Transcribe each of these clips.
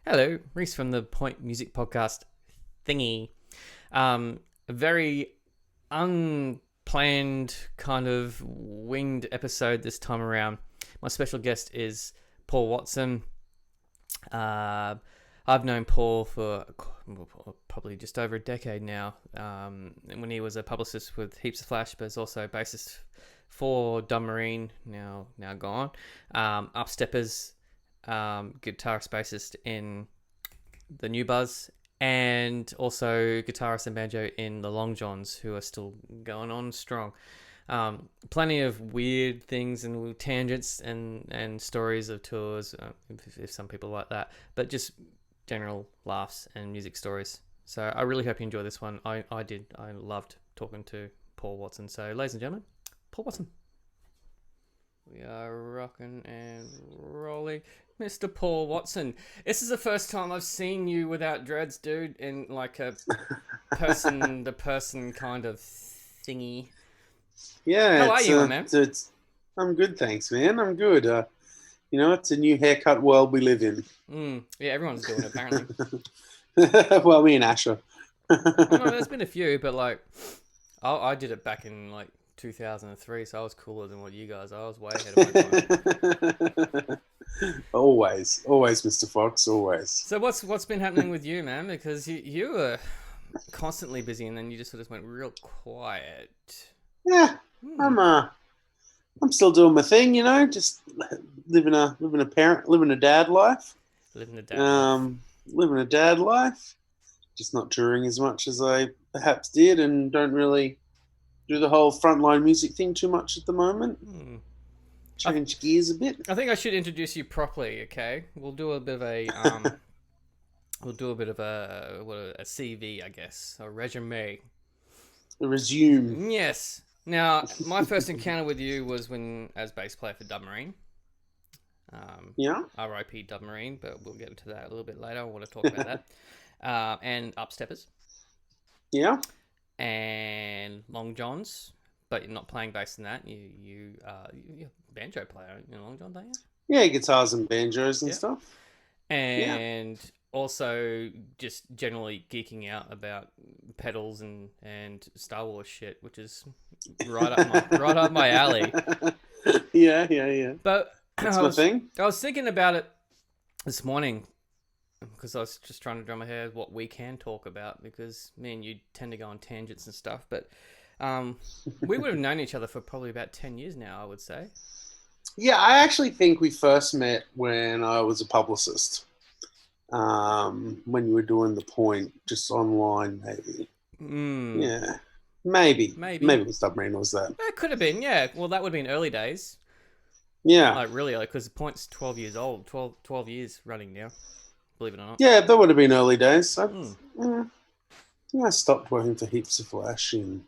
Hello, Reese from the Point Music Podcast thingy. A very unplanned, kind of winged episode this time around. My special guest is Paul Watson. I've known Paul for probably just over a decade now. When he was a publicist with Heaps of Flash, but also bassist for Dubmarine, now gone. Upsteppers, guitarist bassist in the New Buzz, and also guitarist and banjo in the Long Johns, who are still going on strong. Plenty of weird things and tangents and stories of tours, if some people like that, but just general laughs and music stories. So I really hope you enjoy this one. I did. I loved talking to Paul Watson. So ladies and gentlemen, Paul Watson. We are rocking and rolling. Mr. Paul Watson. This is the first time I've seen you without dreads, dude, in like a person-to-person kind of thingy. Yeah. How are you, my man? I'm good, thanks, man. I'm good. It's a new haircut world we live in. Yeah, everyone's doing it, apparently. Well, me and Asher. No, there's been a few, but like, I did it back in like 2003, so I was cooler than what you guys are. I was way ahead of my time. Always, Mr. Fox, always. So what's been happening with you, man? Because you were constantly busy, and then you just sort of went real quiet. Yeah, I'm still doing my thing, just living a dad life. Living a dad life. Just not touring as much as I perhaps did, and don't really do the whole frontline music thing too much at the moment. Change gears a bit. I think I should introduce you properly. Okay, we'll do a bit of a a CV, I guess, a resume. A resume. Yes. Now, my first encounter with you was as bass player for Dubmarine. Yeah. R.I.P. Dubmarine, but we'll get into that a little bit later. I want to talk about that. And Upsteppers. Yeah. And Long Johns, but you're not playing bass in that. You're a banjo player in Long John, don't you? Yeah, guitars and banjos and stuff. And also just generally geeking out about pedals and Star Wars shit, which is right up my alley. Yeah. But that's my thing. I was thinking about it this morning because I was just trying to dry my head what we can talk about, because me and you tend to go on tangents and stuff, but we would have known each other for probably about 10 years now, I would say. Yeah, I actually think we first met when I was a publicist. When you were doing The Point, just online, maybe. Yeah, maybe Dubmarine was that. It could have been, yeah. Well, that would have been early days. Yeah. Like, really, because The Point's 12 years old. 12 years running now, believe it or not. Yeah, that would have been early days. I stopped working for Heaps of Flash in...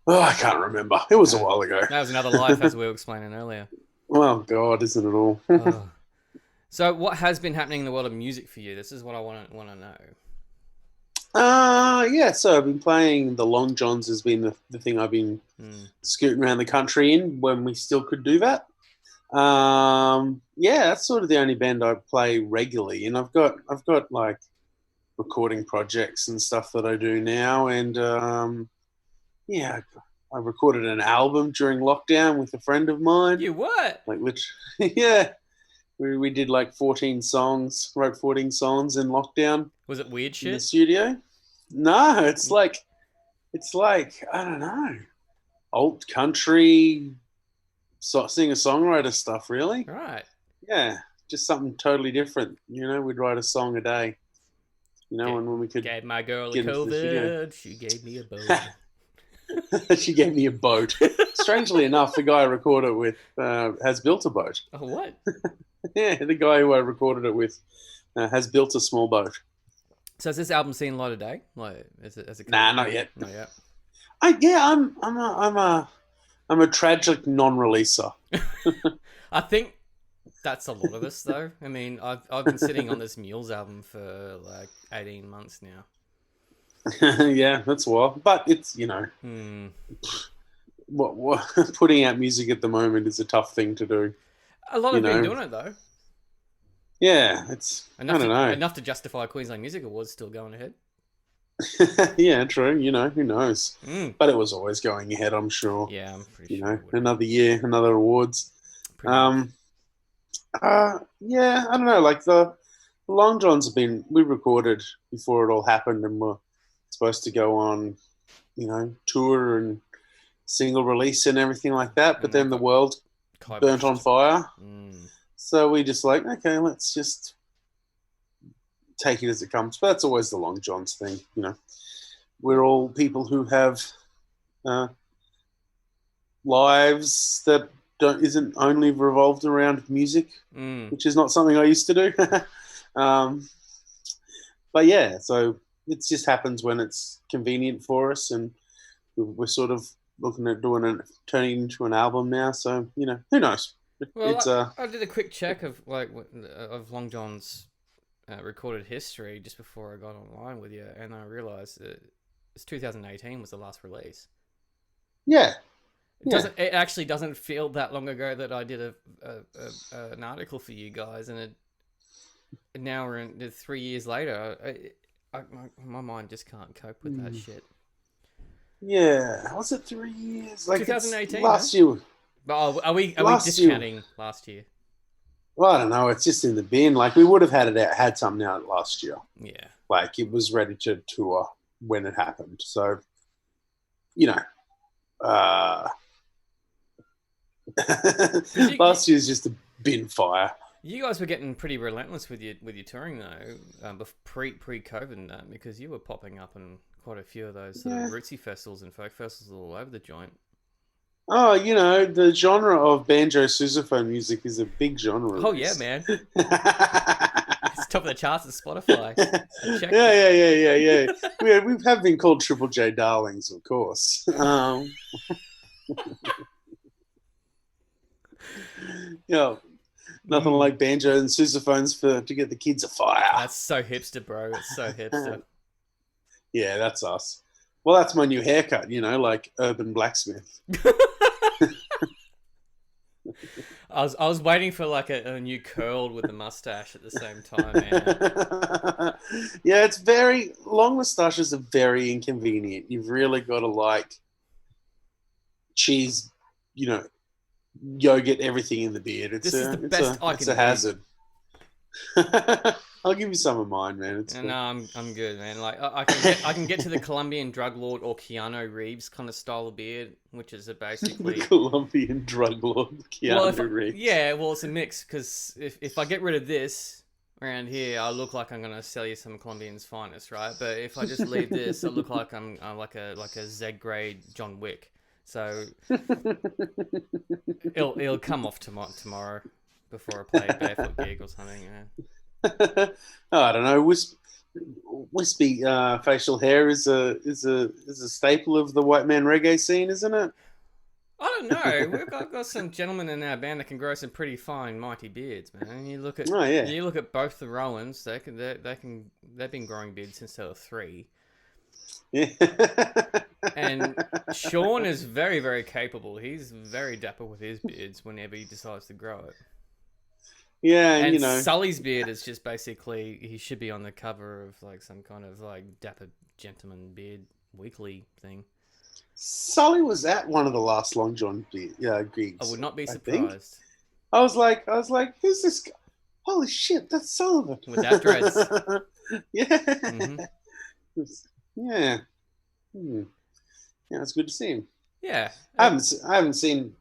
I can't remember. It was a while ago. That was another life, as we were explaining earlier. Well, God, isn't it all? So what has been happening in the world of music for you? This is what I want to know. Yeah, so I've been playing the Long Johns has been the thing I've been scooting around the country in when we still could do that. Yeah, that's sort of the only band I play regularly, and I've got like recording projects and stuff that I do now, and yeah, I recorded an album during lockdown with a friend of mine. You what? Like, yeah. We did like 14 songs, wrote 14 songs in lockdown. Was it weird shit? In the studio? No, it's like, I don't know, alt country, singer-songwriter stuff, really. Right. Yeah, just something totally different. We'd write a song a day. And when we could... Gave my girl a COVID, she gave me a boat. She gave me a boat. Strangely enough, the guy I recorded with has built a boat. Oh, what? Yeah, the guy who I recorded it with has built a small boat. So has this album seen light of day? Like, Nah, not yet. Not yet. I'm a tragic non-releaser. I think that's a lot of us, though. I mean, I've been sitting on this Mules album for like 18 months now. Yeah, that's a while, but it's what putting out music at the moment is a tough thing to do. A lot of people doing it though. Yeah, it's I don't know. Enough to justify Queensland Music Awards still going ahead. Yeah, true. Who knows? Mm. But it was always going ahead, I'm sure. Yeah, I'm pretty sure it would be. Another year, another awards. Pretty much. Yeah, I don't know. Like the Long Johns have been, we recorded before it all happened, and we're supposed to go on, tour and single release and everything like that. But And that then the got world burnt on kiboshed. fire. Mm. So we just like, okay, let's just take it as it comes. But that's always the Long Johns thing. We're all people who have uh, lives that don't isn't only revolved around music, which is not something I used to do. But yeah, so it just happens when it's convenient for us, and we're sort of looking at turning into an album now. So who knows? Well, It's I did a quick check of of Long John's recorded history just before I got online with you, and I realised that it's 2018 was the last release. Yeah. It actually doesn't feel that long ago that I did an article for you guys, and now we're in 3 years later. My mind just can't cope with that shit. Yeah, was it 3 years? Like 2018 last year. But are we discounting last year? Well, I don't know. It's just in the bin. Like we would have had something out last year. Yeah. Like it was ready to tour when it happened. So, last year's just a bin fire. You guys were getting pretty relentless with your touring though, pre-COVID and that, because you were popping up in quite a few of those sort of rootsy festivals and folk festivals all over the joint. Oh, the genre of banjo sousaphone music is a big genre. Oh yeah, man. It's top of the charts at Spotify. Yeah. We have been called Triple J darlings, of course. Nothing like banjo and sousaphones to get the kids afire. That's so hipster, bro. It's so hipster. Yeah, that's us. Well, that's my new haircut, like Urban Blacksmith. I was waiting for like a new curl with the mustache at the same time, man. Yeah, it's long mustaches are very inconvenient. You've really got to cheese, yogurt everything in the beard. It's a hazard. I'll give you some of mine, man. No, I'm good, man. Like I can get to the Colombian drug lord or Keanu Reeves kind of style of beard, which is basically the Colombian drug lord Keanu Reeves. Yeah, well, it's a mix because if I get rid of this around here, I look like I'm gonna sell you some Colombian's finest, right? But if I just leave this, I look like I'm like a Z grade John Wick. So it'll come off tomorrow before I play a barefoot gig or something. I don't know. Wispy facial hair is a staple of the white man reggae scene, isn't it? I don't know. We've got some gentlemen in our band that can grow some pretty fine, mighty beards, man. You look at both the Rowans. They've been growing beards since they were 3. Yeah. And Sean is very, very capable. He's very dapper with his beards whenever he decides to grow it. Yeah, and Sully's beard is just basically he should be on the cover of like some kind of like dapper gentleman beard weekly thing. Sully was at one of the last Long John gigs. I would not be surprised. I was like, who's this guy? Holy shit, that's Sullivan. Without dreads. Yeah. Mm-hmm. Yeah. Yeah, it's good to see him. Yeah. I haven't seen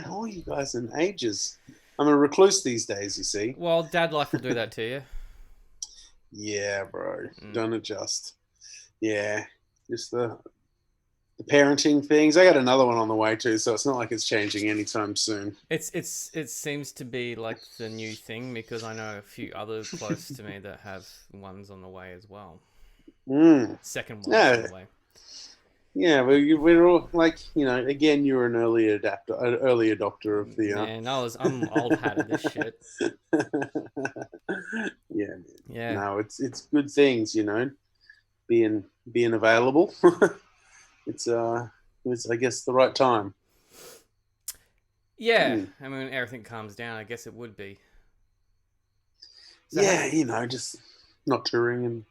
all you guys in ages. I'm a recluse these days, you see. Well, dad life will do that to you. Yeah, bro. Don't adjust. Yeah. Just the parenting things. I got another one on the way too, so it's not like it's changing anytime soon. It seems to be like the new thing because I know a few others close to me that have ones on the way as well. Second one on the way. Yeah, we're all like, again, you're an early adopter of the. Man, I'm old hat at this shit. Yeah. No, it's good things, being available. It's I guess the right time. Yeah, I mean, when everything calms down, I guess it would be. So Yeah, just not touring, and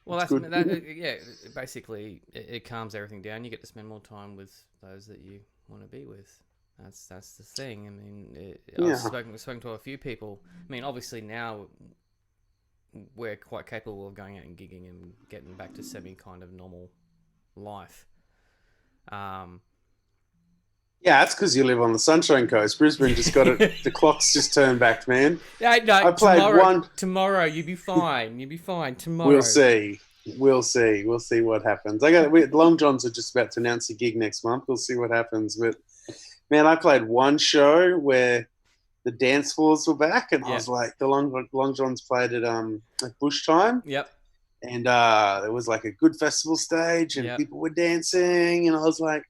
well, it's good. yeah. Basically, it calms everything down. You get to spend more time with those that you want to be with. That's the thing. I mean, I've Yeah. spoken to a few people. I mean, obviously now we're quite capable of going out and gigging and getting back to semi kind of normal life. Um, Yeah, that's because you live on the Sunshine Coast. Brisbane just got it. The clock's just turned back, man. yeah, no, I played one. tomorrow you'll be fine. You'll be fine We'll tomorrow. see. We'll see. We'll see what happens. Long Johns are just about to announce a gig next month. We'll see what happens. But man, I played one show where the dance floors were back, and I was like, the Long Johns played at Bush Time, Yep. and there was like a good festival stage, and people were dancing, and I was like,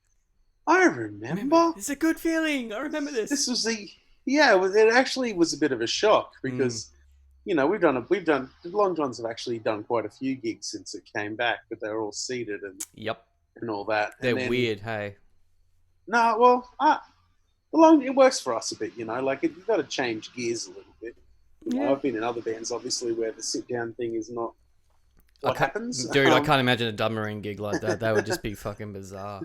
I remember. It's a good feeling. I remember this. This was it actually was a bit of a shock because the Long Johns have actually done quite a few gigs since it came back, but they were all seated and all that. They're weird, hey. No, well, it works for us a bit, like you've got to change gears a little bit. I've been in other bands, obviously, where the sit down thing is not what happens. Dude, I can't imagine a Dubmarine gig like that. That would just be fucking bizarre.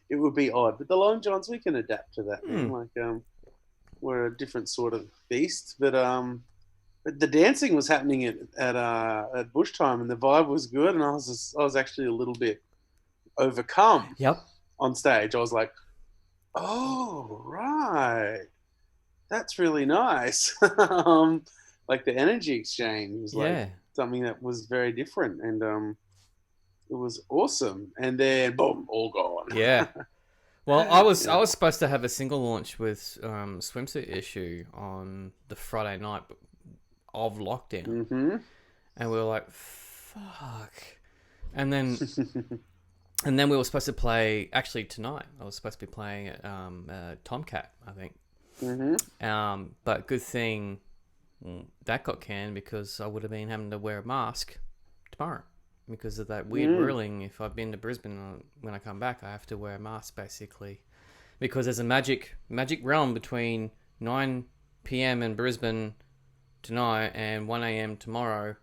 It would be odd, but the Long Johns, we can adapt to that, man. Like, we're a different sort of beast, but the dancing was happening at Bush Time, and the vibe was good, and I was actually a little bit overcome. Yep. On stage, I was like, "Oh, right, that's really nice." Like the energy exchange was like something that was very different, and it was awesome. And then boom, all gone. Yeah. Well, I was supposed to have a single launch with Swimsuit Issue on the Friday night of lockdown, and we were like, "Fuck!" And then we were supposed to play. Actually, tonight I was supposed to be playing at Tomcat, I think. But good thing that got canned because I would have been having to wear a mask tomorrow because of that weird ruling. If I've been to Brisbane when I come back, I have to wear a mask basically because there's a magic realm between 9 p.m. in Brisbane tonight and 1 a.m. tomorrow.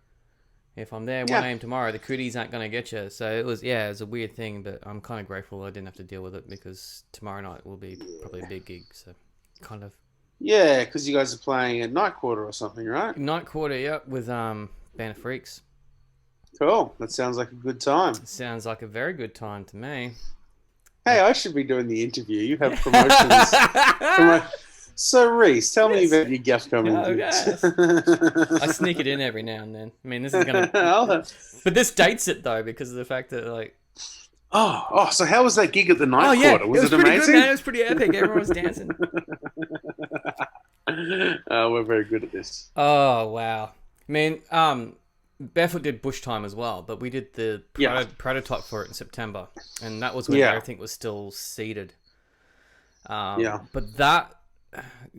If I'm there 1 a.m. tomorrow, the cooties aren't going to get you. So it was a weird thing, but I'm kind of grateful I didn't have to deal with it because tomorrow night will be probably a big gig. So kind of. Yeah, because you guys are playing at Night Quarter or something, right? Night Quarter, yep, with Band of Freaks. Cool. That sounds like a good time. Sounds like a very good time to me. Hey, I should be doing the interview. You have promotions. So, Reese, tell me about your gaff coming. I sneak it in every now and then. I mean, this is going to... But this dates it, though, because of the fact that, like... Oh, so how was that gig at the Night Quarter? Was it amazing? Good, man. It was pretty epic. Everyone was dancing. We're very good at this. Oh, wow. I mean, Barefoot did Bush Time as well, but we did the prototype for it in September, and that was when everything was still seeded. But that...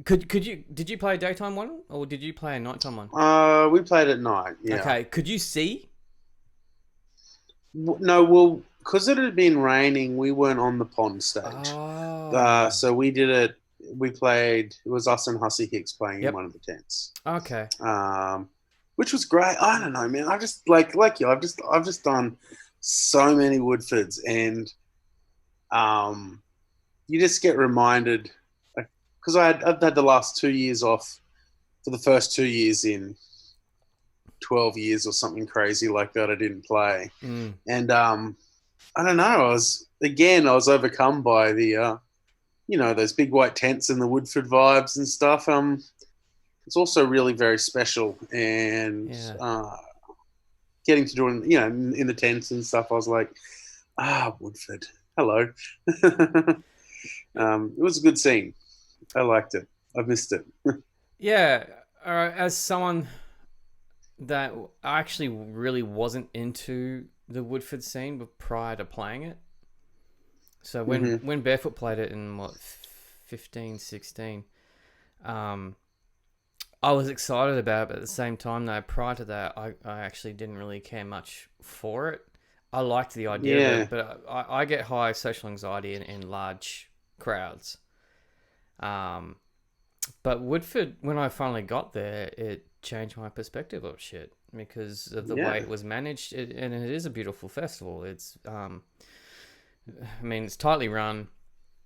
Did you play a daytime one, or did you play a nighttime one? We played at night, yeah. Okay, could you see? No, well... Because it had been raining, we weren't on the pond stage. Oh. So we did it. We played. It was us and Hussy Hicks playing in one of the tents. Okay. Which was great. I don't know, man. I just like you. I've just done so many Woodfords, and you just get reminded because I've had the last 2 years off for the first 2 years in 12 years or something crazy like that. I didn't play, and I don't know. I was overcome by the, those big white tents and the Woodford vibes and stuff. It's also really very special, and getting to do it, in the tents and stuff. I was like, Woodford, hello. It was a good scene. I liked it. I missed it. Yeah, as someone that actually really wasn't into the Woodford scene but prior to playing it. So when Barefoot played it in 15, 16, I was excited about it, but at the same time though, prior to that, I actually didn't really care much for it. I liked the idea of it, but I get high social anxiety in large crowds. But Woodford, when I finally got there, it changed my perspective of shit because of the way it was managed, and it is a beautiful festival. It's, I mean, it's tightly run.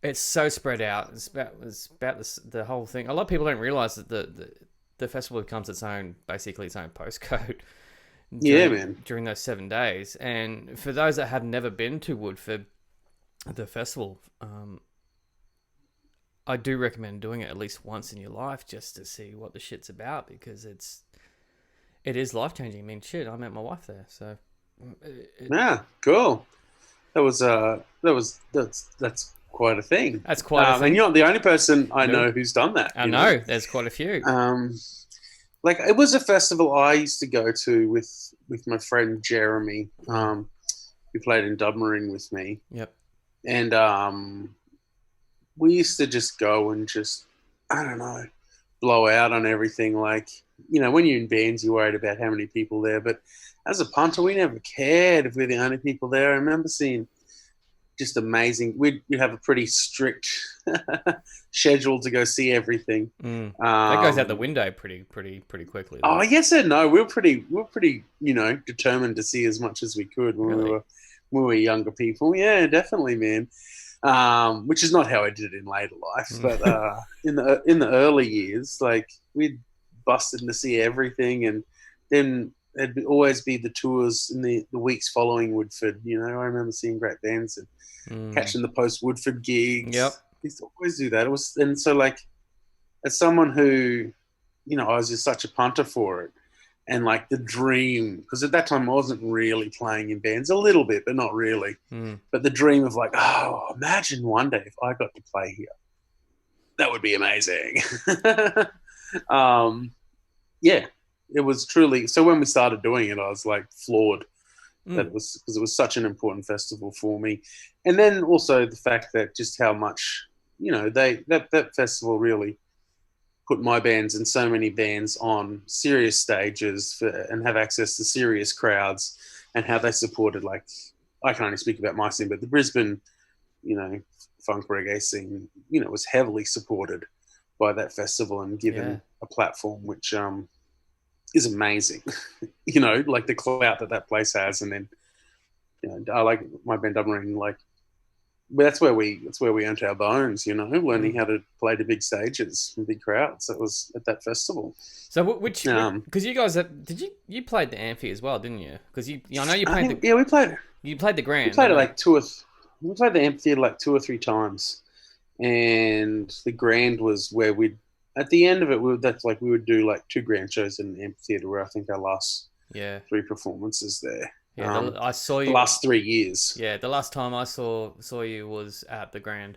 It's so spread out. It's about the whole thing. A lot of people don't realize that the festival becomes basically its own postcode. During those 7 days, and for those that have never been to Woodford, the festival, I do recommend doing it at least once in your life just to see what the shit's about, because it is life changing. I mean, shit, I met my wife there, so cool. That's quite a thing. That's quite a thing. And you're not the only person I know who's done that. I know there's quite a few. Like, it was a festival I used to go to with my friend Jeremy, who played in Dubmarine with me. Yep. And we used to just go and just, I don't know, blow out on everything. Like, you know, when you're in bands, you're worried about how many people there. But as a punter, we never cared if we're the only people there. I remember seeing just amazing. We'd have a pretty strict schedule to go see everything. That goes out the window pretty quickly. Though. Oh, yes and no. We were pretty, you know, determined to see as much as we could when we were younger people. Yeah, definitely, man. Which is not how I did it in later life, but in the early years, like, we'd busted to see everything, and then there'd always be the tours in the weeks following Woodford. You know, I remember seeing great bands and catching the post Woodford gigs. Yep, we used to always do that. And so, like, as someone who, you know, I was just such a punter for it. And, like, the dream, because at that time I wasn't really playing in bands, a little bit, but not really. But the dream of, like, oh, imagine one day if I got to play here. That would be amazing. Yeah, it was truly. So when we started doing it, I was, like, floored. That it was, because it was such an important festival for me. And then also the fact that just how much, you know, that festival really put my bands and so many bands on serious stages and have access to serious crowds, and how they supported, like, I can only speak about my scene, but the Brisbane, you know, funk reggae scene, you know, was heavily supported by that festival and given a platform, which is amazing. You know, like, the clout that place has. And then, you know, I like my band Dubmarine, like, that's where we earned our bones, you know, learning how to play to big stages and big crowds. That was at that festival. So which, because you guys you played the Amphi as well, didn't you? Because I know you played we played. You played the Grand. We played it like we played the amphitheater like 2 or 3 times, and the Grand was where at the end of it, we would do like 2 grand shows in the amphitheater, where I think our last 3 performances there. Yeah, I saw you the last 3 years. Yeah, the last time I saw you was at the Grand.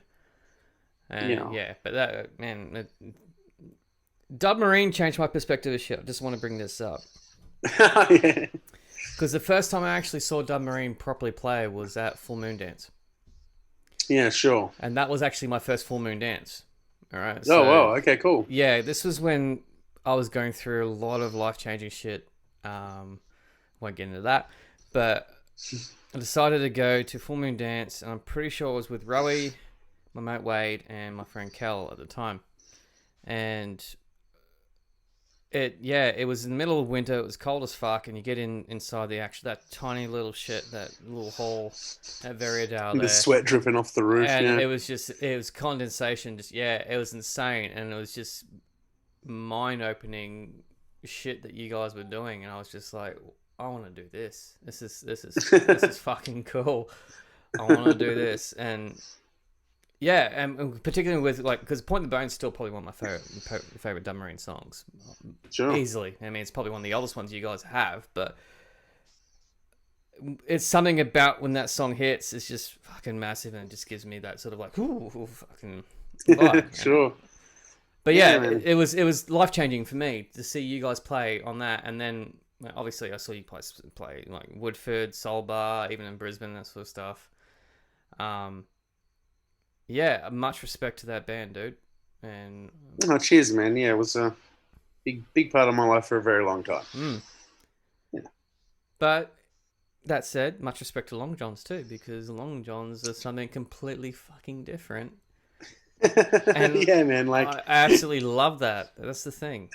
And but that, man, Dubmarine changed my perspective of shit. I just want to bring this up. Yeah. Because the first time I actually saw Dubmarine properly play was at Full Moon Dance. Yeah, sure. And that was actually my first Full Moon Dance. All right. Oh, wow. Okay, cool. Yeah, this was when I was going through a lot of life-changing shit. Won't get into that. But I decided to go to Full Moon Dance, and I'm pretty sure it was with Rowie, my mate Wade, and my friend Kel at the time. And it was in the middle of winter. It was cold as fuck, and you get inside that tiny little shit, that little hall at Veriadale there. The sweat dripping off the roof, and it was condensation. It was insane, and it was just mind-opening shit that you guys were doing, and I was just like, I want to do this. This is fucking cool. I want to do this. And yeah, and particularly with, like, because Point the Bone's still probably one of my favorite Dubmarine songs. Sure. Easily. I mean, it's probably one of the oldest ones you guys have, but it's something about when that song hits, it's just fucking massive, and it just gives me that sort of like, ooh fucking vibe. Sure. But yeah, it was life-changing for me to see you guys play on that, and then obviously I saw you play like Woodford, Soul Bar, even in Brisbane, that sort of stuff. Yeah, much respect to that band, dude. And cheers, man. Yeah, it was a big part of my life for a very long time. Yeah. But that said, much respect to Long Johns too, because Long Johns are something completely fucking different. And yeah, man. Like, I absolutely love that. That's the thing.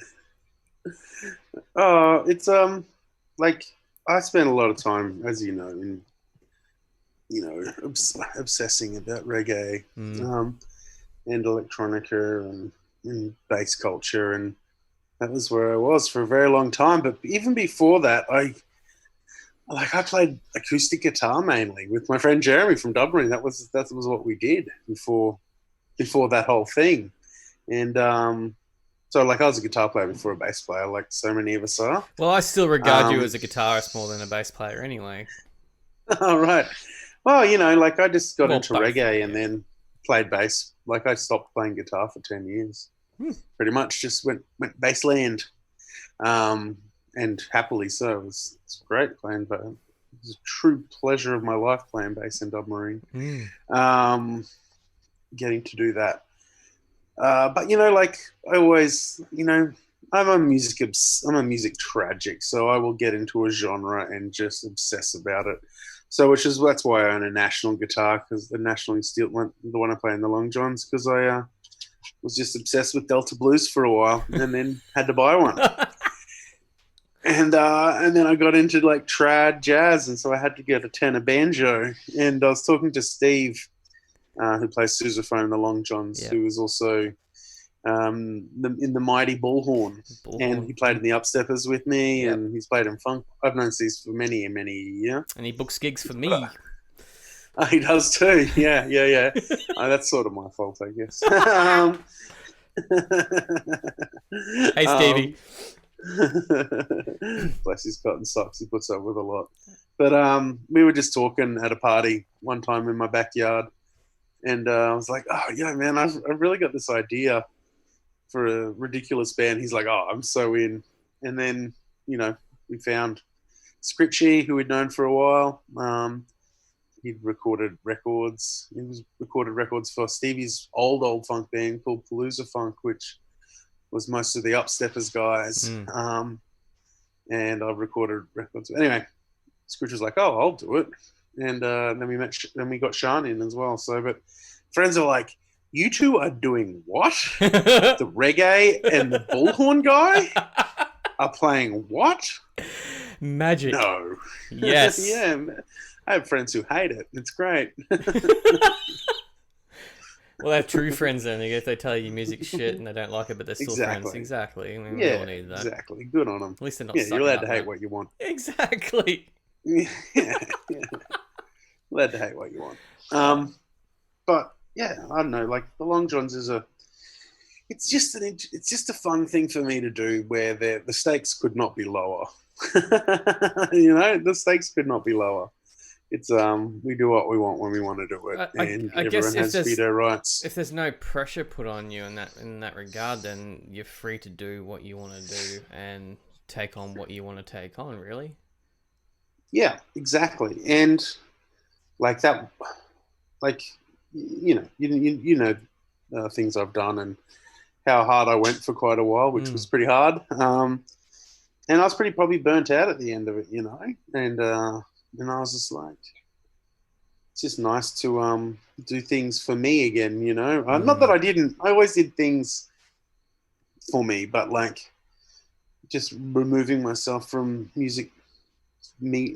Oh, it's like I spent a lot of time, as you know, in obsessing about reggae, Mm. um, and electronica and bass culture, and that was where I was for a very long time. But even before that, I played acoustic guitar mainly with my friend Jeremy from Dubmarine. That was what we did before that whole thing. And so like I was a guitar player before a bass player, like so many of us are. Well, I still regard you Um, as a guitarist more than a bass player anyway. all right. Well, like I just got Well, into both, but reggae and yeah. then played bass. Like I stopped playing guitar for 10 years. Hmm. Pretty much just went bassland. Um, and happily so. It's great playing bass. It was a true pleasure of my life playing bass in Dubmarine. Mm. Um, Getting to do that. But like I always, I'm a music tragic, so I will get into a genre and just obsess about it. So, that's why I own a national guitar, because the nationally steel one, the one I play in the Long Johns, because I was just obsessed with Delta blues for a while, and then had to buy one. And then I got into like trad jazz, and so I had to get a tenor banjo. And I was talking to Steve, who plays sousaphone in the Long Johns, Yeah. who was also in the Mighty Bullhorn, and Bullhorn. he played in the Upsteppers with me, Yep. and he's played in funk. I've known Steve for many years. And he books gigs for But me. he does too. Yeah, yeah, yeah. That's sort of my fault, I guess. Hey, Stevie. um, Bless his cotton socks. He puts up with a lot. But we were just talking at a party one time in my backyard, and I was like, "Oh, yeah, man, I've really got this idea for a ridiculous band." He's like, "Oh, I'm so in." And then we found Scritchy, who we'd known for a while. He'd recorded records. He was recorded records for Stevie's old funk band called Palooza Funk, which was most of the Upsteppers guys. Mm. And I've recorded records. Anyway, Scrooge was like, "Oh, I'll do it," and then we got Sean in as well. So, but friends are like, "You two are doing what? The reggae and the bullhorn guy are playing what? Magic. No." Yes. Yeah, I have friends who hate it. It's great. Well, they're true friends then. If they tell you music shit and they don't like it, but they're still friends. Exactly. Exactly. I mean, we all Yeah, need that. exactly. Good on them. At least they're not Yeah, you're sucking allowed up, to hate mate. what you want. Exactly. Yeah, yeah. Allowed to hate what you want. Oh. But yeah, I don't know. Like the Long Johns is a it's just a fun thing for me to do where the stakes could not be lower. The stakes could not be lower. It's we do what we want when we want to do it, and I guess everyone has veto rights. if there's no pressure put on you in that regard, then you're free to do what you want to do and take on what you want to take on. Really. Yeah, exactly. And like that, like things I've done and how hard I went for quite a while, which Mm. was pretty hard. And I was pretty probably burnt out at the end of it, and I was just like, it's just nice to do things for me again, Not that Mm. I didn't. I always did things for me, but like just removing myself from music, me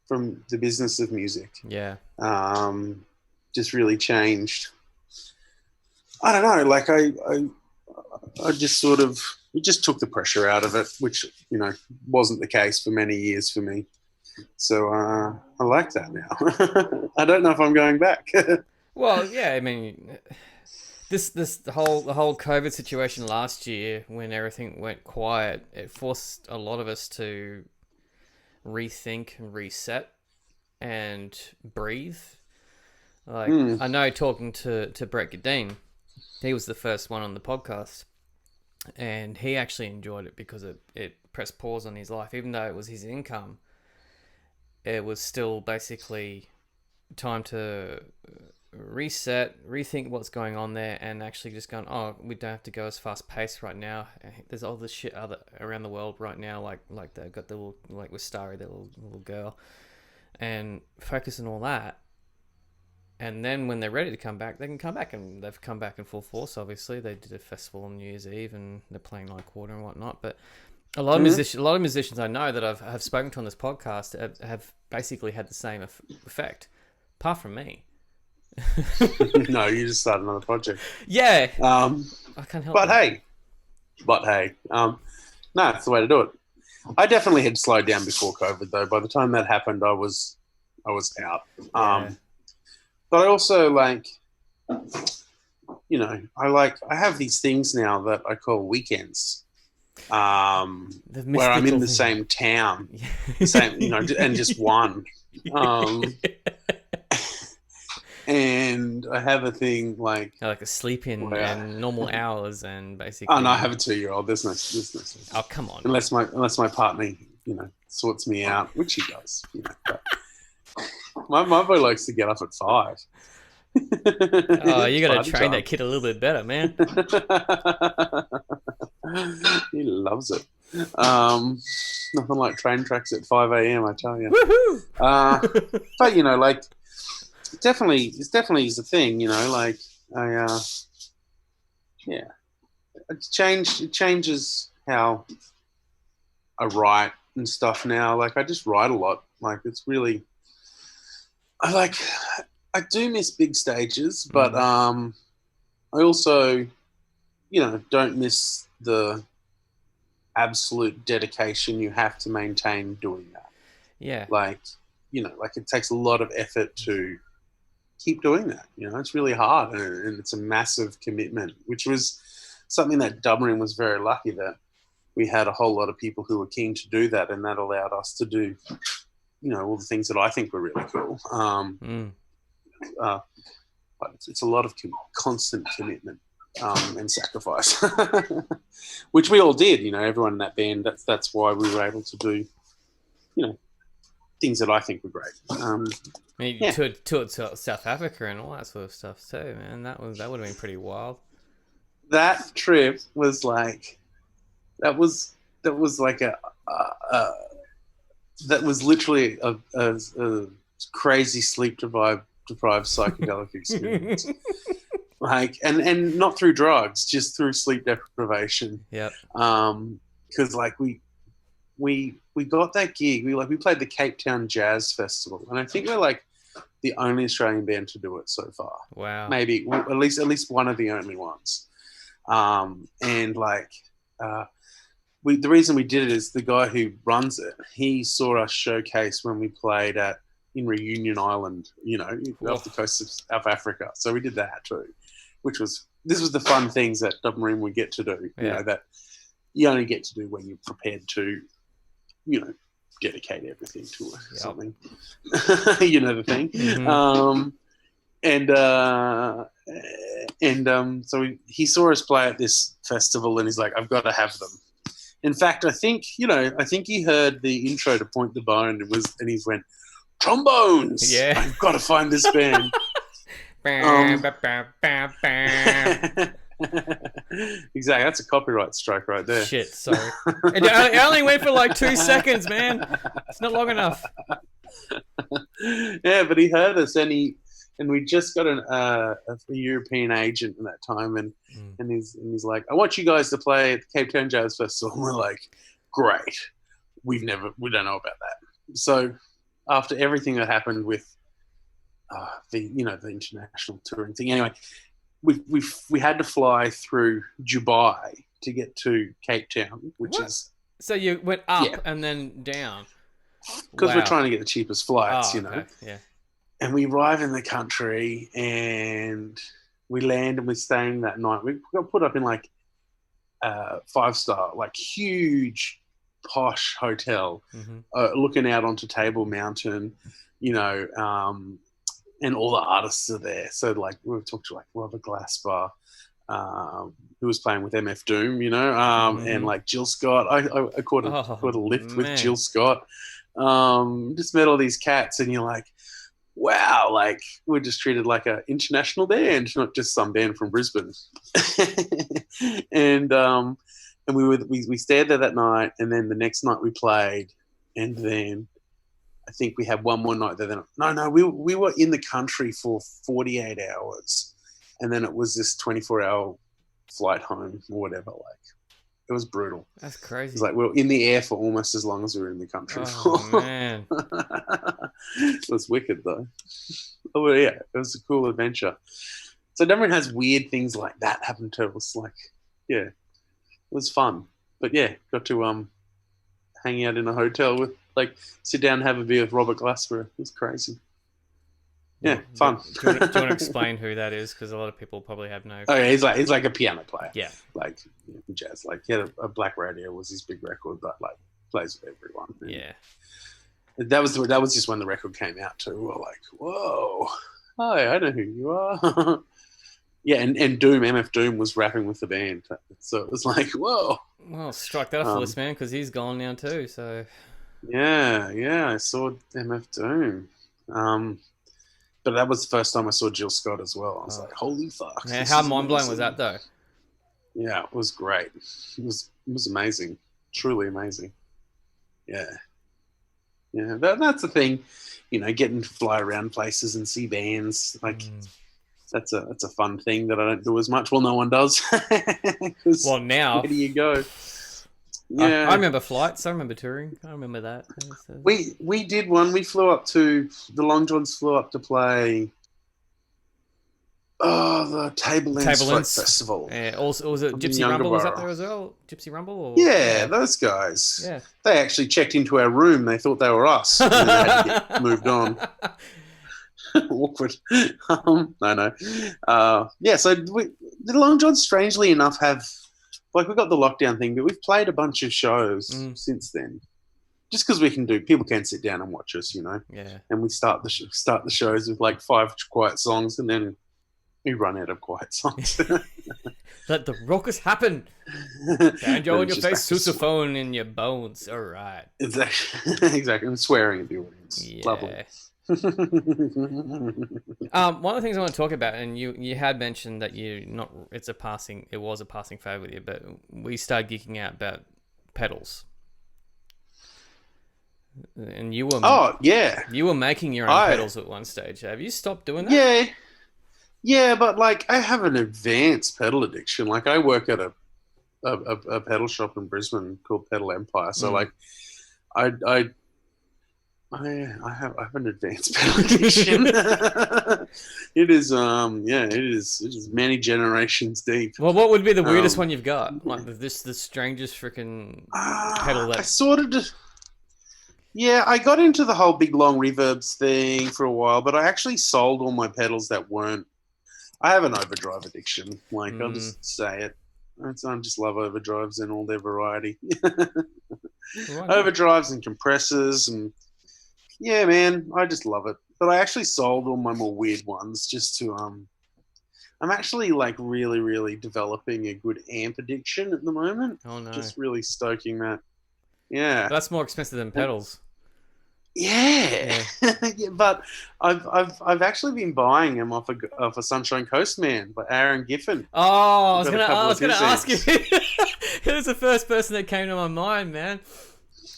from the business of music, Yeah. just really changed. I don't know. Like I just sort of we just took the pressure out of it, which wasn't the case for many years for me. So I like that now. I don't know if I'm going back. Well, yeah. I mean, the whole COVID situation last year, when everything went quiet, it forced a lot of us to rethink, reset, and breathe. Like Mm, I know, talking to Brett Gadeen, he was the first one on the podcast, and he actually enjoyed it because it pressed pause on his life, even though it was his income. It was still basically time to reset, rethink what's going on there, and actually just going, oh, we don't have to go as fast paced right now. There's all this shit around the world right now, like they've got the little, like with Starry, the little girl, and focus on all that. And then when they're ready to come back, they can come back, and they've come back in full force. Obviously, they did a festival on New Year's Eve, and they're playing like quarter and whatnot. But a lot of musicians I know that have spoken to on this podcast have basically had the same effect, apart from me. No, you just started another project. Yeah. I can't help but it. hey, no, it's the way to do it. I definitely had slowed down before COVID, though. By the time that happened, I was out. Yeah. But I also like, I have these things now that I call weekends. Where I'm in the same town, and just one. And I have a thing like a sleep in and normal hours, and basically. Oh no, I have a 2-year-old. There's no. Oh come on. Unless my partner, sorts me out, which he does. But my boy likes to get up at 5. Oh, you got to train that kid a little bit better, man. He loves it. Nothing like train tracks at 5 a.m. I tell you. Woohoo! But definitely is a thing. It changes how I write and stuff now. Like I just write a lot. Like it's really, I do miss big stages, but I also, don't miss the absolute dedication you have to maintain doing that. Yeah. It takes a lot of effort to keep doing that. It's really hard, and it's a massive commitment, which was something that Dubmarine was very lucky that we had a whole lot of people who were keen to do that, and that allowed us to do, all the things that I think were really cool. But it's a lot of constant commitment and sacrifice, which we all did. Everyone in that band. That's why we were able to do, things that I think were great. You toured South Africa and all that sort of stuff too, man. That would have been pretty wild. That trip was like, that was like that was literally a crazy sleep deprived psychedelic experience. And not through drugs, just through sleep deprivation. Yep. Because we got that gig. We played the Cape Town Jazz Festival, and I think we're like the only Australian band to do it so far. Wow. Maybe at least one of the only ones. The reason we did it is the guy who runs it, he saw us showcase when we played in Reunion Island, off the coast of South Africa. So we did that too, this was the fun things that Dubmarine would get to do, that you only get to do when you're prepared to, dedicate everything to something. The thing. Mm-hmm. So he saw us play at this festival, and he's like, I've got to have them. In fact, I think he heard the intro to Point the Bone and he went, trombones. Yeah. I've got to find this band. Exactly. That's a copyright strike right there. Shit, sorry. It only went for like 2 seconds, man. It's not long enough. Yeah, but he heard us, and we just got a European agent at that time, and he's like, I want you guys to play at the Cape Town Jazz Festival. And we're like, great. We don't know about that. So after everything that happened with the international touring thing, anyway, we had to fly through Dubai to get to Cape Town, which is. So you went up and then down. Because we're trying to get the cheapest flights, Okay. Yeah. And we arrive in the country and we land and we're staying that night. We got put up in like a 5-star, like huge, posh hotel, looking out onto Table Mountain, and all the artists are there. So like we talked to like Robert Glasper, who was playing with MF Doom, and like Jill Scott. I caught a lift with Jill Scott. Just met all these cats, and you're like, wow, like we're just treated like an international band, not just some band from Brisbane. and we stayed there that night, and then the next night we played, and then I think we had one more night there. Then no, we were in the country for 48 hours, and then it was this 24-hour flight home or whatever. Like, it was brutal. That's crazy. It's like we were in the air for almost as long as we were in the country. Oh man, it was wicked though. Oh yeah, it was a cool adventure. So Dubmarine has weird things like that happen to us. Like, yeah, it was fun. But yeah, got to hang out in a hotel with, like, sit down and have a beer with Robert Glasper. It was crazy. Yeah, fun. Do you want to explain who that is? Because a lot of people probably have no. Oh yeah, he's like a piano player. Yeah, like jazz. Like, he had a Black Radio was his big record, but like plays with everyone. And yeah. That was just when the record came out too. We were like, whoa, hi, I know who you are. Yeah, and Doom, MF Doom was rapping with the band, so it was like, whoa. Well, strike that off the list, man, because he's gone now too. So. Yeah, I saw MF Doom. But that was the first time I saw Jill Scott as well. I was like, holy fuck. Yeah, how mind-blowing was that, though? Yeah, it was great. It was amazing. Truly amazing. Yeah. Yeah, that's the thing. You know, getting to fly around places and see bands. Like, that's a fun thing that I don't do as much. Well, no one does. Well, now. Where do you go? Yeah, I remember flights. I remember touring. I remember that. We did one. We flew up to the Long Johns. Flew up to play. Oh, the Tablelands Folk Festival. Yeah. Also, was it Gypsy Rumble? Was that there as well? Gypsy Rumble? Or... Yeah, those guys. Yeah. They actually checked into our room. They thought they were us. And then they had to get moved on. Awkward. No. Yeah. So the Long Johns, strangely enough, have. Like, we got the lockdown thing, but we've played a bunch of shows since then. Just because people can sit down and watch us, you know. Yeah. And we start the shows with like 5 quiet songs, and then we run out of quiet songs. Let the ruckus happen. Banjo in your face, sousaphone in your bones. All right. Exactly. I'm swearing at the audience. Yeah. Lovely. One of the things I want to talk about, and you had mentioned that it was a passing fad with you, but we started geeking out about pedals, and you were making your own pedals at one stage. Have you stopped doing that? Yeah, but like, I have an advanced pedal addiction. Like, I work at a pedal shop in Brisbane called Pedal Empire, so like I have an advanced pedal addiction. It is many generations deep. Well, what would be the weirdest one you've got? Like the strangest freaking pedal that... I sort of just... Yeah, I got into the whole big long reverbs thing for a while, but I actually sold all my pedals that weren't... I have an overdrive addiction. Like, I'll just say it. I just love overdrives in all their variety. Overdrives and compressors and... Yeah, man, I just love it. But I actually sold all my more weird ones just to I'm actually like really, really developing a good amp addiction at the moment. Oh no! Just really stoking that. Yeah, that's more expensive than pedals. Yeah. Yeah, but I've actually been buying them off a Sunshine Coast Man by Aaron Giffen. Oh, I was gonna ask you. He was the first person that came to my mind, man.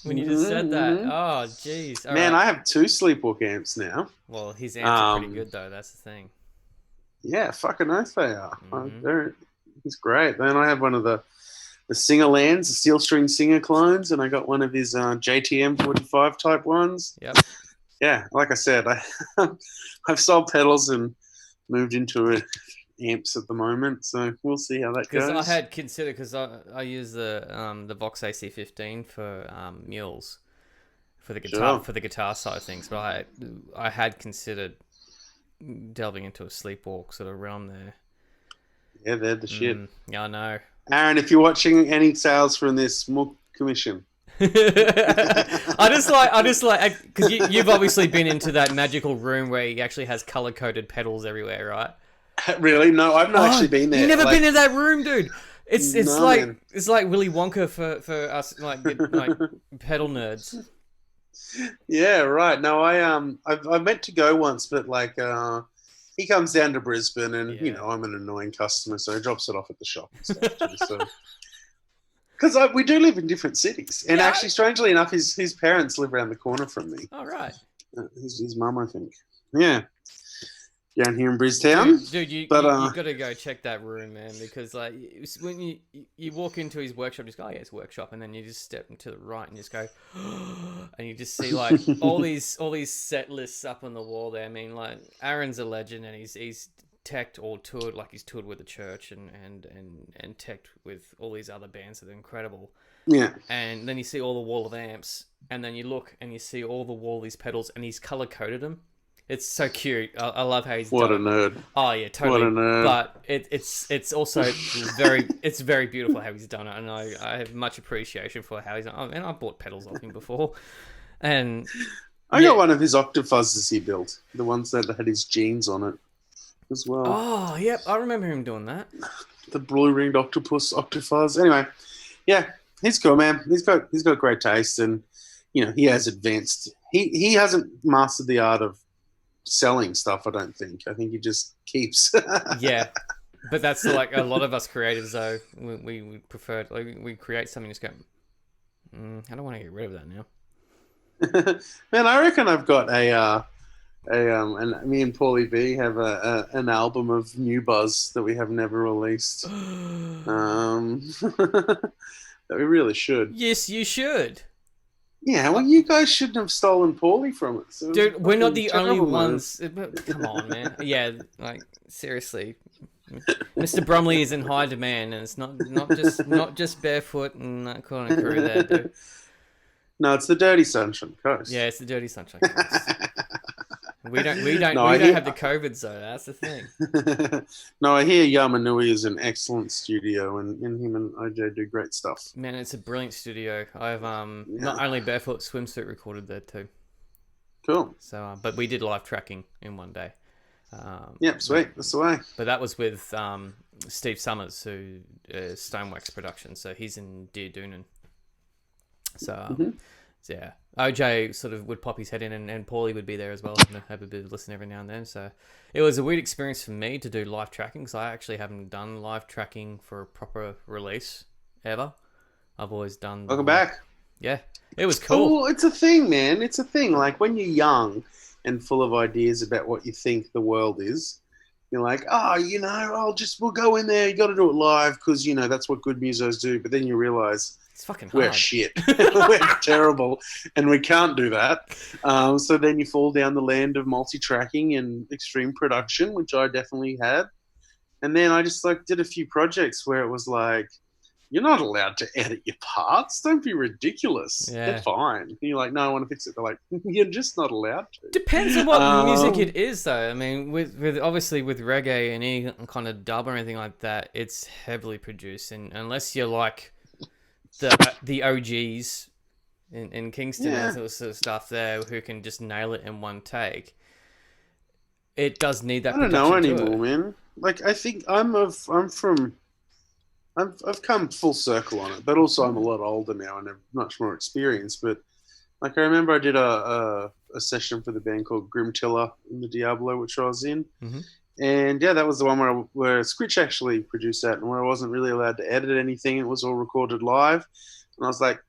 When you just said that. Oh, jeez. Man, right. I have 2 Sleepwalk amps now. Well, his amps are pretty good, though. That's the thing. Yeah, fucking oath they are. He's great. Then I have one of the Singerlands, the steel string Singer clones, and I got one of his JTM 45 type ones. Yep. Yeah, like I said, I've sold pedals and moved into amps at the moment, so we'll see how that goes. Because I had considered, because I use the Vox AC15 for mules for the guitar side of things, but I had considered delving into a Sleepwalk sort of realm there. Yeah, they're the shit. Yeah, I know. Aaron, if you're watching any sales from this, more commission. I just like because you've obviously been into that magical room where he actually has color coded pedals everywhere, right? Really? No, I've not actually been there. You've never been in that room, dude. It's like Willy Wonka for us like pedal nerds. Yeah, right. No, I meant to go once, but like he comes down to Brisbane, and you know I'm an annoying customer, so he drops it off at the shop and stuff too. So Because we do live in different cities, and Yeah. actually, strangely enough, his parents live around the corner from me. All right. His mum, I think. Yeah, down here in Briztown. Dude, you got to go check that room, man, because like when you walk into his workshop, you just go, oh yeah, it's a workshop, and then you just step to the right and just go, and you just see like all these set lists up on the wall there. I mean, like Aaron's a legend, and he's teched or toured, like he's toured with the church and teched with all these other bands that are incredible. Yeah. And then you see all the wall of amps, and then you look and you see all the wall of these pedals, and he's color coded them. It's so cute. I love how he's what done a nerd. Oh yeah, totally. What a nerd. But it's also very beautiful how he's done it, and I have much appreciation for how he's done. Oh, and I bought pedals off him before, and I got one of his Octofuzzes he built, the ones that had his jeans on it as well. Oh yep, I remember him doing that. The blue ringed octopus Octofuzz. Anyway, yeah, he's cool, man. He's got great taste, and he has advanced. He hasn't mastered the art of selling stuff, I don't think. I think he just keeps. Yeah, but that's like a lot of us creatives though. We prefer like we create something and just go. I don't want to get rid of that now. Man, I reckon I've got and me and Paulie B have an album of new buzz that we have never released. That we really should. Yes, you should. Yeah, well, you guys shouldn't have stolen Paulie from us. Dude, we're not the only ones. Come on, man. Yeah, like seriously, Mr. Brumley is in high demand, and it's not just barefoot and that kind of crew there, dude. No, it's the Dirty Sunshine Coast. Yeah, it's the Dirty Sunshine Coast. We don't have the COVID, though. That's the thing. No, I hear Yamanui is an excellent studio, and him and OJ do great stuff. Man, it's a brilliant studio. I've not only Barefoot Swimsuit recorded there too. Cool. So, but we did live tracking in one day. Yep, sweet. That's the way. But that was with Steve Summers, who Stonewax Productions. So he's in Deer Doonan. So. Yeah, OJ sort of would pop his head in, and Paulie would be there as well, and have a bit of listen every now and then. So it was a weird experience for me to do live tracking, because I actually haven't done live tracking for a proper release ever. I've always done. Welcome back. Yeah, it was cool. Oh, well, it's a thing, man. It's a thing. Like when you're young and full of ideas about what you think the world is, you're like, we'll go in there. You got to do it live because that's what good musos do. But then you realize. It's fucking hard. We're shit. We're terrible. And we can't do that. So then you fall down the land of multi-tracking and extreme production, which I definitely had. And then I just did a few projects where it was like, you're not allowed to edit your parts. Don't be ridiculous. Yeah. They're fine. And you're like, no, I want to fix it. They're like, you're just not allowed to. Depends on what music it is, though. I mean, with obviously with reggae and any kind of dub or anything like that, it's heavily produced. And unless you're like the OGs in Kingston and sort of stuff there who can just nail it in one take, it does need that. I don't know anymore, man. Like I think I've come full circle on it, but also I'm a lot older now and have much more experience. But like I remember I did a session for the band called Grim Tiller in the Diablo, which I was in. Mm-hmm. And yeah, that was the one where Squitch actually produced that, and where I wasn't really allowed to edit anything. It was all recorded live, and I was like,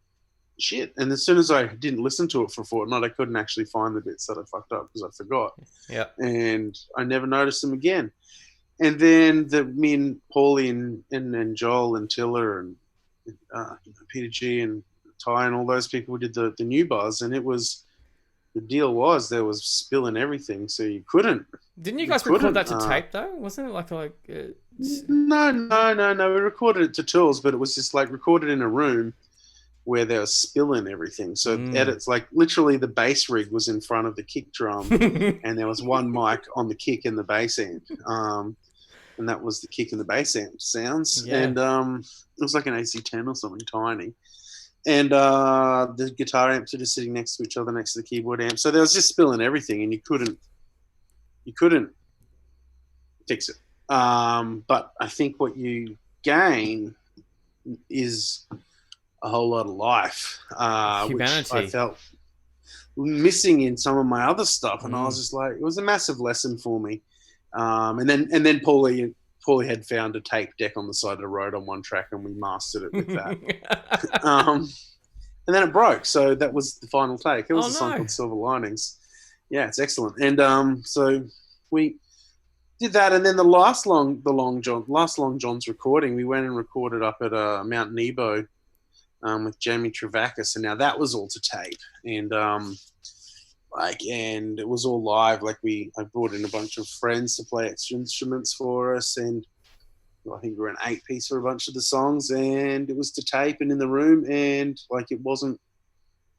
"Shit!" And as soon as I didn't listen to it for a fortnight, I couldn't actually find the bits that I fucked up because I forgot. Yeah. And I never noticed them again. And then me and Paulie and Joel and Tiller and Peter G and Ty and all those people did the new buzz, and it was. The deal was there was spilling everything, so you couldn't. Didn't you guys record that to tape though? Wasn't it like? No. We recorded it to tools, but it was just like recorded in a room where they were spilling everything. So edits, like literally the bass rig was in front of the kick drum, and there was one mic on the kick and the bass amp, and that was the kick and the bass amp sounds. Yeah. And it was like an AC-10 or something tiny. And the guitar amps are just sitting next to each other, next to the keyboard amp. So there was just spilling everything, and you couldn't fix it. But I think what you gain is a whole lot of life, which I felt missing in some of my other stuff. And I was just like, it was a massive lesson for me. And then Paulie Paulie had found a tape deck on the side of the road on one track, and we mastered it with that. And then it broke, so that was the final take. It was a song called Silver Linings. Yeah, it's excellent. And so we did that, and then the last Long John's recording, we went and recorded up at Mount Nebo with Jamie Travakis, and now that was all to tape, and and it was all live. Like I brought in a bunch of friends to play extra instruments for us, and I think we were an 8-piece for a bunch of the songs, and it was to tape and in the room, and like it wasn't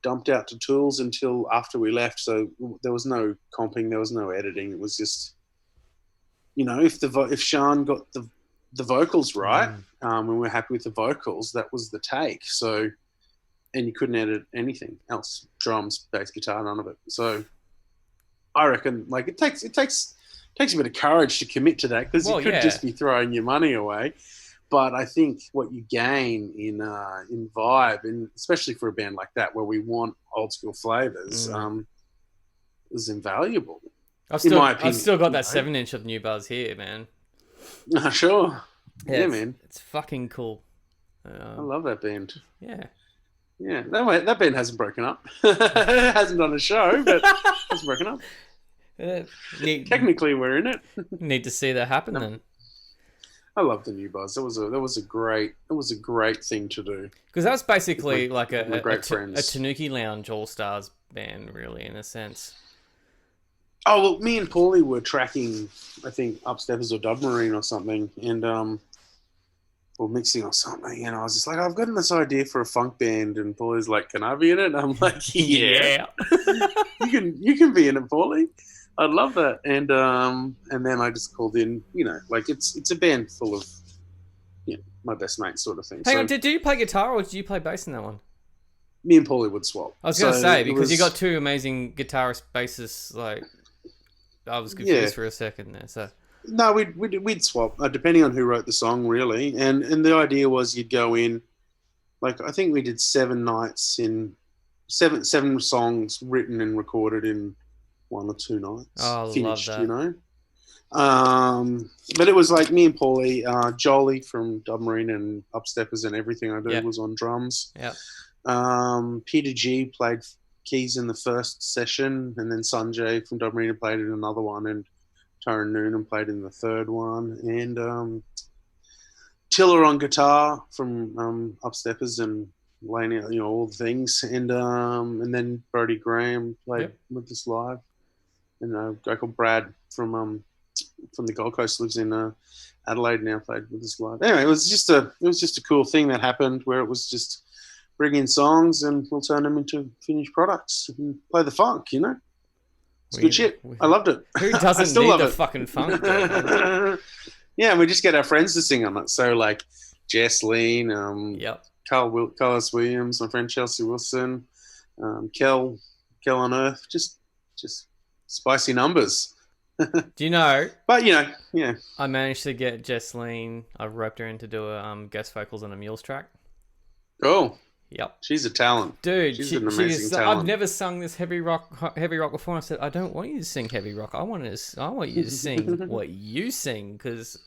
dumped out to tools until after we left. So there was no comping, there was no editing. It was just, if Sean got the vocals right, and we were happy with the vocals, that was the take. So, and you couldn't edit anything else, drums, bass, guitar, none of it. So I reckon like it takes a bit of courage to commit to that, because you could just be throwing your money away. But I think what you gain in vibe, and especially for a band like that where we want old school flavors, is invaluable. I've still got that 7-inch of New Buzz here, man. Sure. Yeah, man. It's fucking cool. I love that band. Yeah. Yeah. That band hasn't broken up. It hasn't done a show, but hasn't broken up. Technically, we're in it. Need to see that happen then. I love the New Buzz. That was a great thing to do. Because that was basically like a Tanuki Lounge All Stars band, really, in a sense. Oh well, me and Paulie were tracking, I think, Upsteppers or Dubmarine or something, and or mixing or something, and I was just like, I've gotten this idea for a funk band, and Paulie's like, can I be in it? And I'm like, yeah. you can be in it, Paulie. I'd love that. And then I just called in, like it's a band full of my best mates sort of thing. Hang on, did you play guitar or did you play bass in that one? Me and Paulie would swap. I was going to say, because you got two amazing guitarists, bassists, like, I was confused for a second there. So no, we'd swap, depending on who wrote the song, really. And the idea was you'd go in, like, I think we did 7 nights in, seven songs written and recorded in 1 or 2 nights. Oh, finished, love that. But it was like me and Paulie, Jolie from Dubmarine and Upsteppers and everything I did was on drums. Yeah. Peter G played keys in the first session, and then Sanjay from Dubmarine played in another one, and Taran Noonan played in the third one, and Tiller on guitar from Upsteppers and Laney, all the things, and then Brody Graham played with us live, and a guy called Brad from the Gold Coast lives in Adelaide now, played with us live. Anyway, it was just a cool thing that happened where it was just bring in songs and we'll turn them into finished products and play the funk. It's good shit. I loved it. Who doesn't need the fucking funk? Yeah, and we just get our friends to sing on it. So like Jess Lean, Carlos Williams, my friend Chelsea Wilson, Kel on Earth, just spicy numbers. Do you know? But I managed to get Jess Lean. I roped her in to do a guest vocals on a Mules track. Cool. Yep. She's a talent. Dude, she's an amazing talent. I've never sung this heavy rock before. I said, I don't want you to sing heavy rock. I want you to sing what you sing, because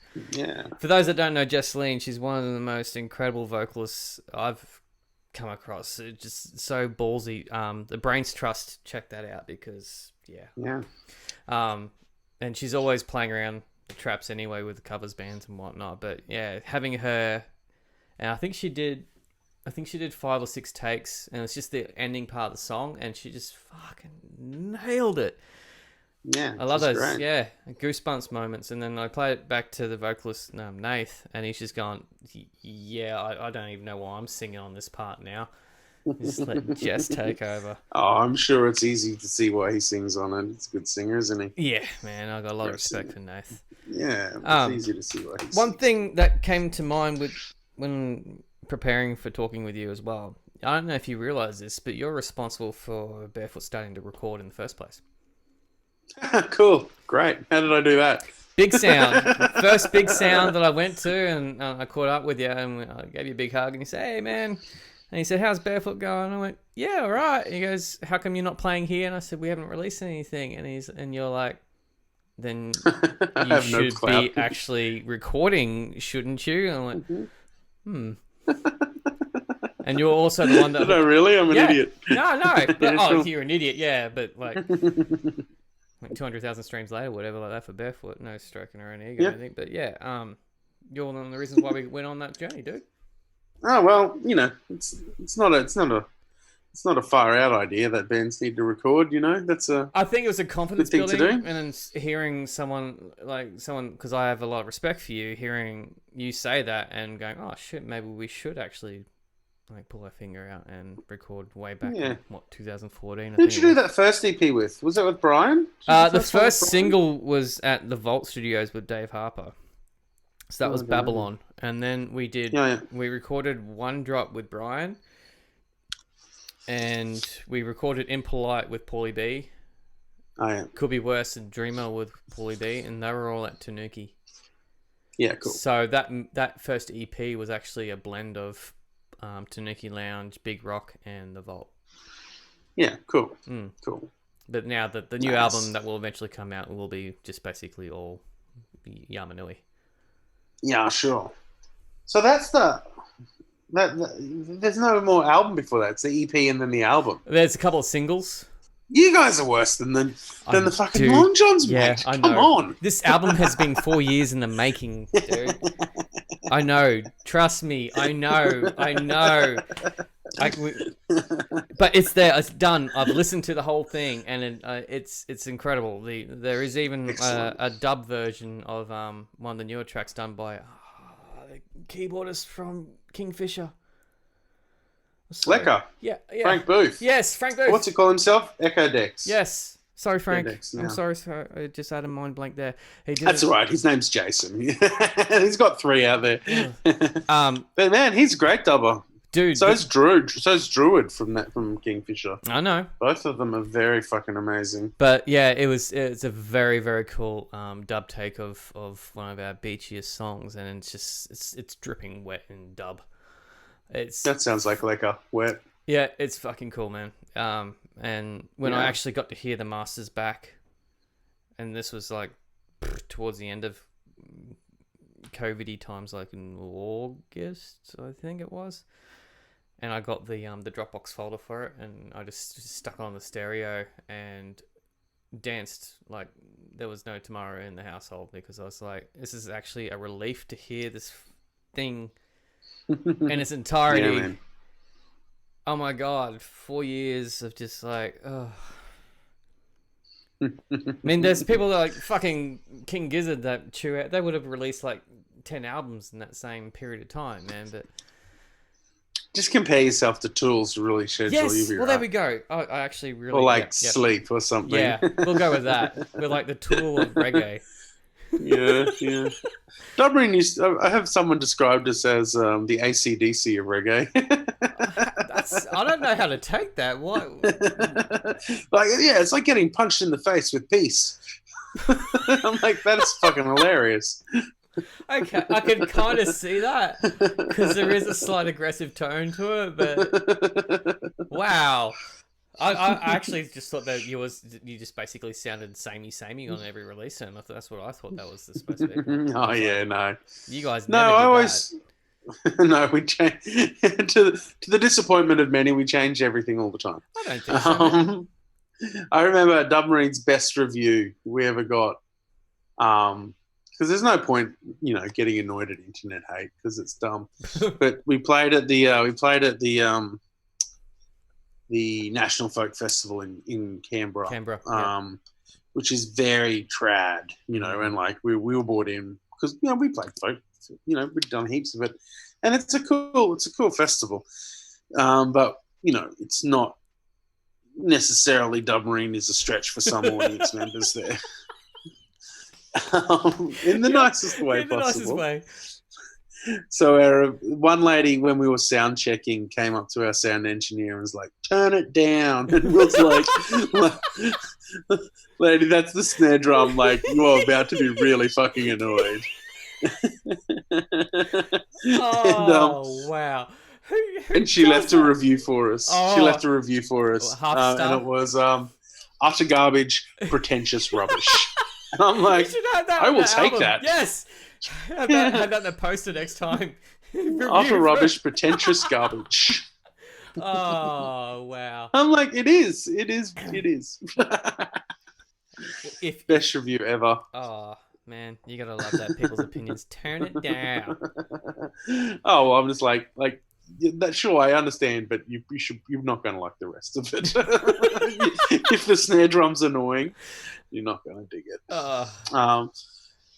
for those that don't know Jess Lean, she's one of the most incredible vocalists I've come across. It's just so ballsy. The Brains Trust, check that out, because and she's always playing around the traps anyway with the covers bands and whatnot. But yeah, having her, and I think she did 5 or 6 takes, and it's just the ending part of the song, and she just fucking nailed it. Yeah, I love those. Great. Yeah, goosebumps moments. And then I play it back to the vocalist, Nath, and he's just gone, I don't even know why I'm singing on this part now. Just let Jess take over. Oh, I'm sure it's easy to see why he sings on it. It's a good singer, isn't he? Yeah, man, I got a lot of respect for Nath. Yeah, it's easy to see why he sings. One thing that came to mind when preparing for talking with you as well, I don't know if you realise this, but you're responsible for Barefoot starting to record in the first place. Cool. Great. How did I do that? Big Sound. First Big Sound that I went to, and I caught up with you, and I gave you a big hug, and you said, hey, man. And he said, how's Barefoot going? And I went, yeah, all right. And he goes, how come you're not playing here? And I said, we haven't released anything. And you're like, then I you have no should clout. be actually recording, shouldn't you? And I'm like, And you're also the one that... No, really? I'm an idiot. No. But, Cool. you're an idiot, yeah. But, like 200,000 streams later, whatever, like that for Barefoot. No stroking our own ego, I think. But, yeah, you're one of the reasons why we went on that journey, dude. Oh, well, it's not a far out idea that bands need to record, I think it was a confidence good thing building, to do. and then hearing someone, because I have a lot of respect for you, hearing you say that and going, oh shit, maybe we should actually pull our finger out and record way back in 2014. Who did you do that first EP with? Was that with Brian? The first single was at the Vault Studios with Dave Harper. So that was Babylon, and then we did. We recorded One Drop with Brian. And we recorded Impolite with Paulie B. Oh, yeah. Could Be Worse and Dreamer with Paulie B. And they were all at Tanuki. Yeah, cool. So that first EP was actually a blend of Tanuki Lounge, Big Rock, and The Vault. Yeah, cool. Cool. But now the new album that will eventually come out will be just basically all Yamanui. Yeah, sure. So that's there's no more album before that. It's the EP and then the album. There's a couple of singles. You guys are worse than the fucking Long Johns, mate. I know. Come on. This album has been 4 years in the making, dude. I know. Trust me. I know. But it's there. It's done. I've listened to the whole thing, and it's incredible. There is even a dub version of one of the newer tracks done by the keyboardist from Kingfisher. Lecker. Yeah. Frank Booth. Yes, Frank Booth. What's it call himself? Echo Dex. Yes. Sorry, Frank. Dex, yeah. I'm sorry. I just had a mind blank there. That's all right. His name's Jason. He's got 3 out there. But man, he's a great dubber. Dude. So's Druid from Kingfisher. I know. Both of them are very fucking amazing. But yeah, it's a very, very cool dub take of one of our beachiest songs, and it's dripping wet in dub. That sounds like Lecker. Wet. Yeah, it's fucking cool, man. And when I actually got to hear the masters back, and this was like towards the end of COVID-y times, like in August, I think it was. And I got the Dropbox folder for it, and I just stuck it on the stereo and danced like there was no tomorrow in the household, because I was like, this is actually a relief to hear this thing in its entirety. Yeah, oh my god, 4 years of just like, ugh. I mean, there's people that like fucking King Gizzard that chew out. They would have released like 10 albums in that same period of time, man. But just compare yourself to Tools to really schedule. Yes, well, there we go. I actually really... Or like Sleep or something. Yeah, we'll go with that. We're like the Tool of reggae. Yeah. Dubmarine I have someone described us as the AC/DC of reggae. I don't know how to take that. What? It's like getting punched in the face with peace. I'm like, that's fucking hilarious. Okay, I can kind of see that, because there is a slight aggressive tone to it, but wow. I actually just thought that you just basically sounded samey on every release, and that's what I thought that was supposed to be. Oh yeah, no. You guys no, never I did always that. No, we change to the disappointment of many. We change everything all the time. I don't think so. I remember Dubmarine's best review we ever got. Because there's no point, getting annoyed at internet hate because it's dumb. But we played at the National Folk Festival in Canberra. Which is very trad, and like we were brought in because we played folk, we've done heaps of it, and it's a cool festival, but it's not necessarily Dubmarine is a stretch for some audience members there. In the nicest way possible. So our one lady, when we were sound checking, came up to our sound engineer and was like, "Turn it down," and was like, "Lady, that's the snare drum. Like, you are about to be really fucking annoyed." Wow. And she left a review for us. Oh. She left a review for us, and it was utter garbage, pretentious rubbish. And I'm like, you should have that I on will the take album. that. Yes. Have that in the poster next time. Utter rubbish, pretentious garbage. Oh, wow. I'm like, it is. Best review ever. Oh, man, you gotta love that. People's opinions. Turn it down. Oh, well, I'm just like, that. Sure, I understand, but you're not going to like the rest of it. If the snare drum's annoying, you're not going to dig it.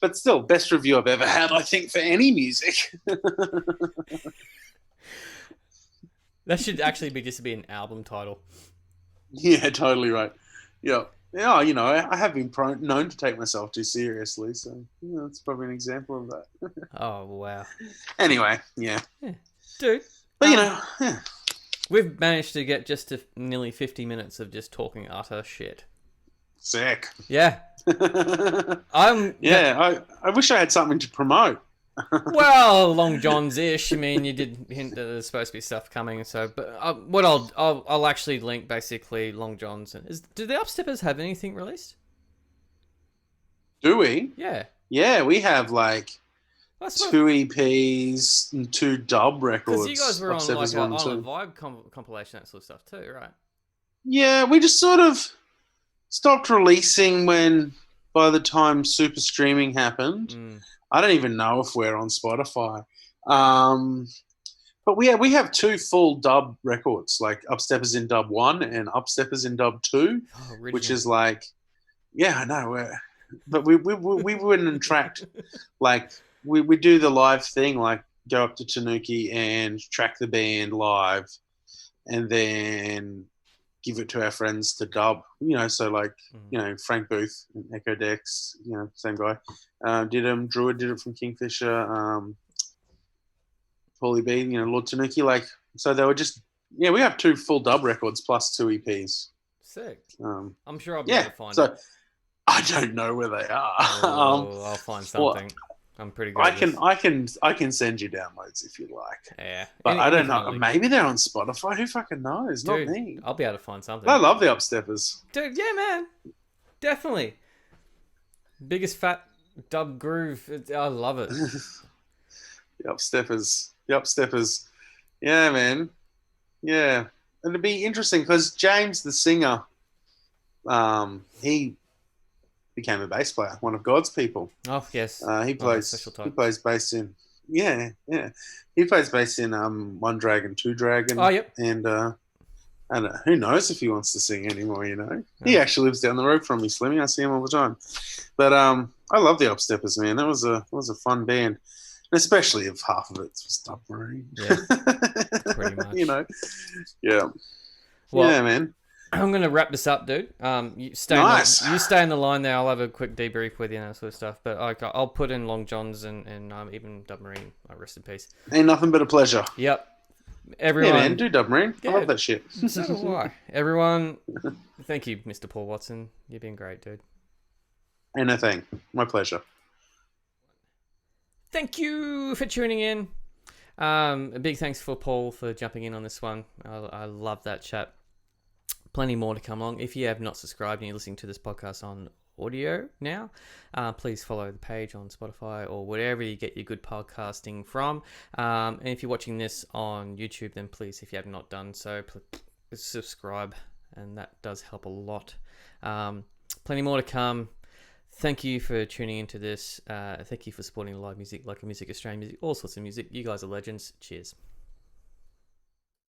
But still, best review I've ever had, I think, for any music. That should actually be an album title. Yeah, totally right. Yeah. Yeah, I have been known to take myself too seriously, so that's probably an example of that. Oh, wow. Anyway, yeah. Dude. But, yeah. We've managed to get just to nearly 50 minutes of just talking utter shit. Sick. Yeah. I wish I had something to promote. Well, Long John's ish. I mean, you did hint that there's supposed to be stuff coming. So, but what I'll actually link basically Long John's. Do the Upsteppers have anything released? Do we? Yeah. Yeah, we have like 2 EPs and 2 dub records. Because you guys were on like an Island Vibe compilation, that sort of stuff too, right? Yeah, we just sort of stopped releasing by the time super streaming happened. I don't even know if we're on Spotify. But we have 2 full dub records, like Upsteppers in Dub 1 and Upsteppers in Dub 2, which is like, yeah, I know. But we wouldn't track, like, we do the live thing, like go up to Tanuki and track the band live and then give it to our friends to dub, so like, Frank Booth and Echo Dex, same guy, did them. Druid did it from Kingfisher, Paulie B, Lord Tanuki, like, so they were just, we have 2 full dub records plus 2 EPs. Sick. I'm sure I'll be able to find it. I don't know where they are. I'll find something. I'm pretty good. I can send you downloads if you like. Yeah, but I don't know. Maybe they're on Spotify. Who fucking knows? Dude, not me. I'll be able to find something. I love the Upsteppers. Dude, yeah, man, definitely. Biggest fat dub groove. I love it. The Upsteppers. Yeah, man. Yeah, and it'd be interesting because James, the singer, he became a bass player, one of God's people. Oh yes, he plays bass in he plays bass in One Dragon, Two Dragon. Oh yep. And who knows if he wants to sing anymore? He actually lives down the road from me, Slimmy. I see him all the time. But I love the Upsteppers, man. That was a fun band, and especially if half of it was Dubmarine. Yeah, pretty much. Yeah. Well, yeah, man. I'm going to wrap this up, dude. You stay in the line there. I'll have a quick debrief with you and that sort of stuff. But I'll put in Long John's and even Dubmarine. Rest in peace. Ain't nothing but a pleasure. Yep. Everyone, yeah, man, do Dubmarine. I love that shit. So do I. Everyone, thank you, Mr. Paul Watson. You've been great, dude. Anything. My pleasure. Thank you for tuning in. A big thanks for Paul for jumping in on this one. I love that chat. Plenty more to come along. If you have not subscribed and you're listening to this podcast on audio now, please follow the page on Spotify or wherever you get your good podcasting from. And if you're watching this on YouTube, then please, if you have not done so, subscribe, and that does help a lot. Plenty more to come. Thank you for tuning into this. Thank you for supporting live music, local music, Australian music, all sorts of music. You guys are legends. Cheers.